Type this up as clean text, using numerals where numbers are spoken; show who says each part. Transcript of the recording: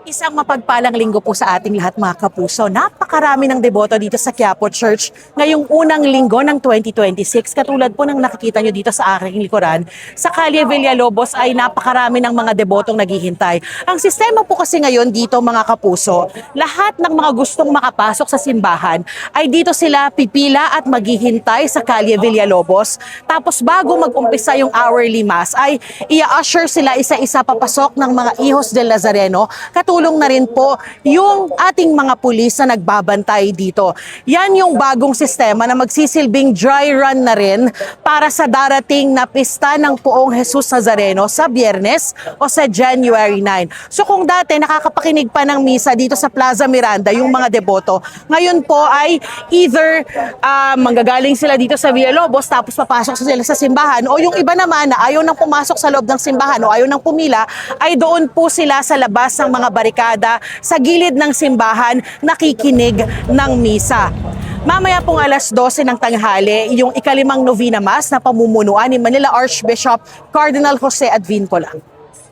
Speaker 1: Isang mapagpalang linggo po sa ating lahat mga kapuso. Napakarami ng deboto dito sa Quiapo Church ngayong unang linggo ng 2026. Katulad po ng nakikita nyo dito sa aking likuran, sa Calle Villalobos ay napakarami ng mga debotong naghihintay. Ang sistema po kasi ngayon dito mga kapuso, lahat ng mga gustong makapasok sa simbahan ay dito sila pipila at maghihintay sa Calle Villalobos. Tapos bago mag-umpisa yung hourly mass ay i-usher sila isa-isa papasok ng mga Hijos del Nazareno. Katulong na rin po yung ating mga pulis na nagbabantay dito. Yan yung bagong sistema na magsisilbing dry run na rin para sa darating na pista ng Poong Jesus Nazareno sa Biyernes o sa January 9. So kung dati nakakapakinig pa ng misa dito sa Plaza Miranda yung mga deboto, ngayon po ay either manggagaling sila dito sa Villalobos tapos papasok sila sa simbahan, o yung iba naman na ayaw nang pumasok sa loob ng simbahan o ayaw nang pumila ay doon po sila sa labas ng mga barikada sa gilid ng simbahan nakikinig ng misa. Mamaya pong alas 12 ng tanghali, yung ikalimang novena mass na pamumunuan ni Manila Archbishop Cardinal Jose Advincola.